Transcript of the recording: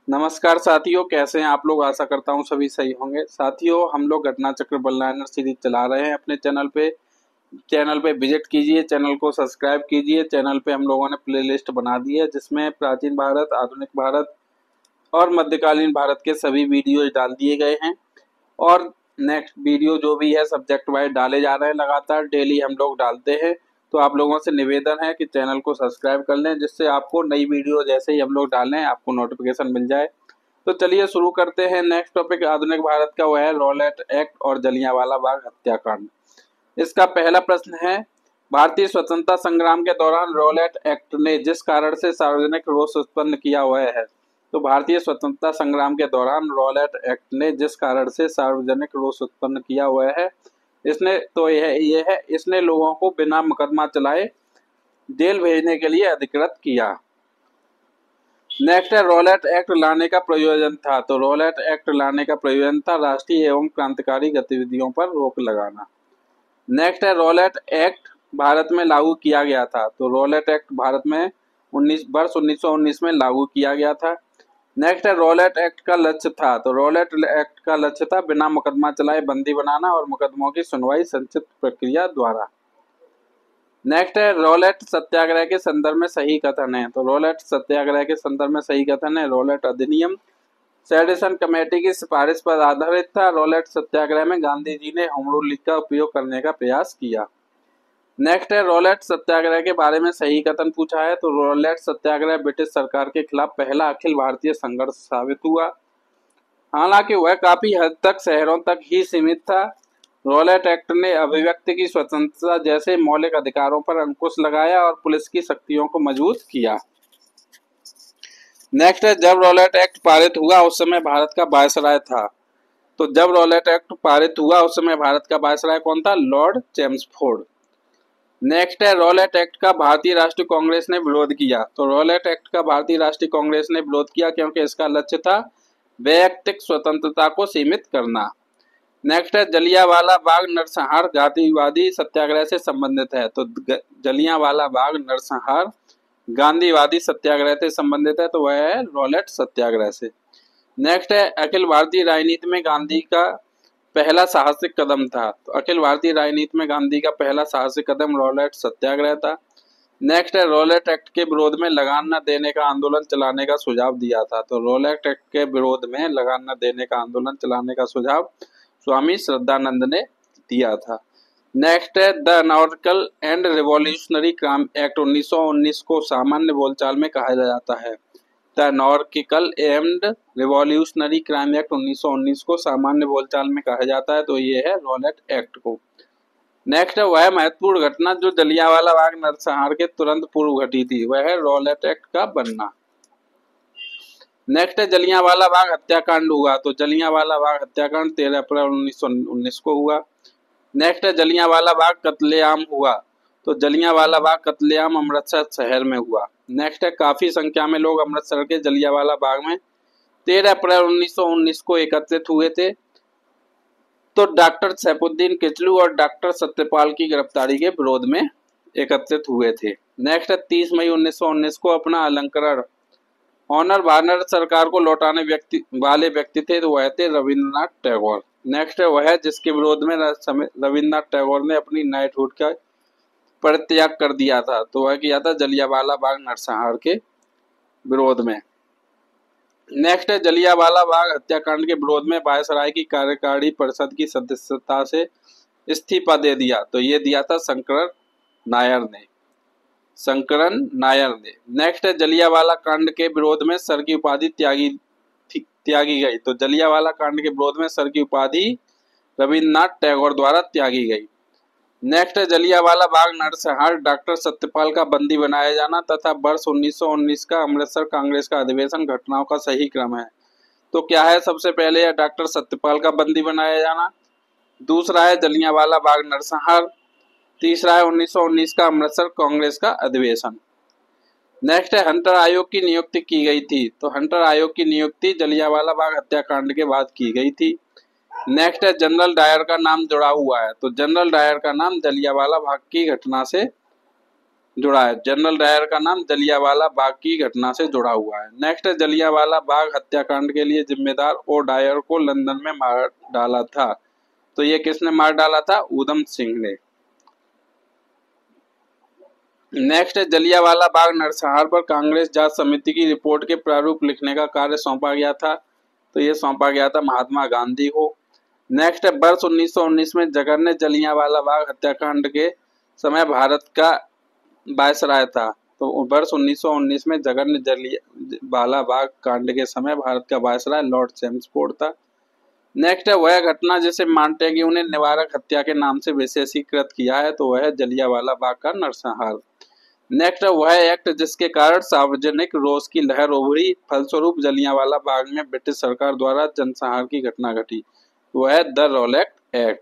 नमस्कार साथियों, कैसे हैं आप लोग। आशा करता हूं सभी सही होंगे। साथियों, हम लोग घटना चक्र बल्लाइनर सीरीज चला रहे हैं अपने चैनल पे विजिट कीजिए, चैनल को सब्सक्राइब कीजिए। चैनल पे हम लोगों ने प्लेलिस्ट बना दी है जिसमें प्राचीन भारत, आधुनिक भारत और मध्यकालीन भारत के सभी वीडियोज डाल दिए गए हैं। और नेक्स्ट वीडियो जो भी है सब्जेक्ट वाइज डाले जा रहे हैं, लगातार डेली हम लोग डालते हैं। तो आप लोगों से निवेदन है कि चैनल को सब्सक्राइब कर लें, जिससे आपको नई वीडियो जैसे ही हम लोग डालें आपको नोटिफिकेशन मिल जाए। तो चलिए शुरू करते हैं। नेक्स्ट टॉपिक आधुनिक भारत का, वह है रॉलेट एक्ट और जलियांवाला बाग हत्याकांड। इसका पहला प्रश्न है, भारतीय स्वतंत्रता संग्राम के दौरान रॉलेट एक्ट ने जिस कारण से सार्वजनिक रोष उत्पन्न किया हुआ है। तो भारतीय स्वतंत्रता संग्राम के दौरान रॉलेट एक्ट ने जिस कारण से सार्वजनिक रोष उत्पन्न किया हुआ है, इसने तो यह है, इसने लोगों को बिना मुकदमा चलाए जेल भेजने के लिए अधिकृत किया। नेक्स्ट है, रॉलेट एक्ट लाने का प्रयोजन था। तो रॉलेट एक्ट लाने का प्रयोजन था राष्ट्रीय एवं क्रांतिकारी गतिविधियों पर रोक लगाना। नेक्स्ट है, रॉलेट एक्ट भारत में लागू किया गया था। तो रॉलेट एक्ट भारत में 1919 में लागू किया गया था। नेक्स्ट है, रॉलेट एक्ट का लक्ष्य था। तो रॉलेट एक्ट का लक्ष्य था बिना मुकदमा चलाए बंदी बनाना और मुकदमों की सुनवाई संक्षिप्त प्रक्रिया द्वारा। नेक्स्ट है, रॉलेट सत्याग्रह के संदर्भ में सही कथन है। तो रॉलेट सत्याग्रह के संदर्भ में सही कथन है, रॉलेट अधिनियम सेडिसन कमेटी की सिफारिश पर आधारित था। रॉलेट सत्याग्रह में गांधी जी ने होम रूल का उपयोग करने का प्रयास किया। नेक्स्ट है, रॉलेट सत्याग्रह के बारे में सही कथन पूछा है। तो रॉलेट सत्याग्रह ब्रिटिश सरकार के खिलाफ पहला अखिल भारतीय संघर्ष साबित हुआ। हालांकि वह काफी हद तक शहरों तक ही सीमित था। रॉलेट एक्ट ने अभिव्यक्ति की स्वतंत्रता जैसे मौलिक अधिकारों पर अंकुश लगाया और पुलिस की शक्तियों को मजबूत किया। नेक्स्ट है, जब रॉलेट एक्ट पारित हुआ उस समय भारत का वायसराय था। तो जब रॉलेट एक्ट पारित हुआ उस समय भारत का वायसराय कौन था? Lord Chelmsford. नेक्स्ट है, रॉलेट एक्ट का भारतीय राष्ट्रीय कांग्रेस ने विरोध किया। तो रॉलेट एक्ट का भारतीय राष्ट्रीय कांग्रेस ने विरोध किया क्योंकि इसका लक्ष्य था वैयक्तिक स्वतंत्रता को सीमित करना। नेक्स्ट है, जलियांवाला बाग नरसंहार गांधीवादी सत्याग्रह से संबंधित है। तो जलियांवाला बाग नरसंहार गांधीवादी सत्याग्रह से संबंधित है, तो वह है रॉलेट सत्याग्रह से। नेक्स्ट है, अखिल भारतीय राजनीति में गांधी का पहला साहसिक कदम था। तो अखिल भारतीय राजनीति में गांधी का पहला साहसिक कदम रॉलेट सत्याग्रह था। नेक्स्ट है, रॉलेट एक्ट के विरोध में लगान न देने का आंदोलन चलाने का सुझाव दिया था। तो रॉलेट एक्ट के विरोध में लगान न देने का आंदोलन चलाने का सुझाव स्वामी श्रद्धानंद ने दिया था। नेक्स्ट है, the anarchical and revolutionary crime act 1919 को सामान्य बोलचाल में कहा जाता है। The anarchical and revolutionary crime act 1919 को सामान्य बोलचाल में कहा जाता है, तो ये है रॉलेट एक्ट को। नेक्स्ट है, वह महत्वपूर्ण घटना जो जलियांवाला बाग नरसंहार के तुरंत पूर्व घटी थी, वह है रॉलेट एक्ट का बनना। नेक्स्ट है, जलियांवाला बाग हत्याकांड हुआ। तो जलियांवाला बाग हत्याकांड 13 अप्रैल 1919 को हुआ। नेक्स्ट है, जलियांवाला बाग कत्लेआम हुआ। तो जलियांवाला बाग कत्लेआम अमृतसर शहर में हुआ। नेक्स्ट है, काफी संख्या में लोग अमृतसर के जलियांवाला बाग में 13 अप्रैल 1919 को एकत्रित हुए थे। तो डॉक्टर सैफुद्दीन किचलू और डॉक्टर सत्यपाल की गिरफ्तारी के विरोध में एकत्रित हुए थे। नेक्स्ट है, 30 मई 1919 को अपना अलंकरण ऑनर भारत सरकार को लौटाने वाले व्यक्ति थे, तो वह थे रविंद्रनाथ टैगोर। नेक्स्ट है, वह जिसके विरोध में रविंद्रनाथ टैगोर ने अपनी नाइटहुड का परित्याग कर दिया था, तो वह किया था जलियांवाला बाग नरसंहार के विरोध में। नेक्स्ट है, जलियांवाला बाग हत्याकांड के विरोध में वायसराय की कार्यकारी परिषद की सदस्यता से इस्तीफा दे दिया। तो ये दिया था शंकरन नायर ने। नेक्स्ट है, जलियांवाला कांड के विरोध में सर की उपाधि त्यागी गई। तो जलियांवाला कांड के विरोध में सर की उपाधि रविंद्रनाथ टैगोर द्वारा त्यागी गई। नेक्स्ट है, जलियांवाला बाग नरसंहार डॉक्टर सत्यपाल का बंदी बनाया जाना तथा वर्ष 1919 का अमृतसर कांग्रेस का अधिवेशन घटनाओं का सही क्रम है। तो क्या है, सबसे पहले है डॉक्टर सत्यपाल का बंदी बनाया जाना, दूसरा है जलियांवाला बाग नरसंहार, तीसरा है 1919 का अमृतसर कांग्रेस का अधिवेशन। नेक्स्ट है, हंटर आयोग की नियुक्ति की गई थी। तो हंटर आयोग की नियुक्ति जलियांवाला बाग हत्याकांड के बाद की गई थी। नेक्स्ट है, जनरल डायर का नाम जुड़ा हुआ है। तो जनरल डायर का नाम जलियांवाला बाग की घटना से जुड़ा है। जनरल डायर का नाम जलियांवाला बाग की घटना से जुड़ा हुआ है। नेक्स्ट है जलियांवाला बाग हत्याकांड के लिए जिम्मेदार ओ डायर को लंदन में मार डाला था। तो ये किसने मार डाला था? ऊधम सिंह ने। नेक्स्ट है जलियांवाला बाग नरसंहार पर कांग्रेस जांच समिति की रिपोर्ट के प्रारूप लिखने का कार्य सौंपा गया था। तो ये सौंपा गया था महात्मा गांधी को। नेक्स्ट है वर्ष 1919 में जगर ने जलियांवाला बाग हत्याकांड के समय भारत का वायसराय था। तो वर्ष 1919 में जगर ने जलियांवाला बाग कांड के समय भारत का वायसराय लॉर्ड चैम्सफोर्ड था। नेक्स्ट है वह घटना जिसे मांटेग्यू ने निवारक हत्या के नाम से विशेषीकृत किया है। तो वह है जलियांवाला बाग का नरसंहार। नेक्स्ट है वह एक्ट जिसके कारण सार्वजनिक रोष की लहर उभरी, फलस्वरूप जलियांवाला बाग में ब्रिटिश सरकार द्वारा जनसंहार की घटना घटी। वह है द रॉलेट एक्ट।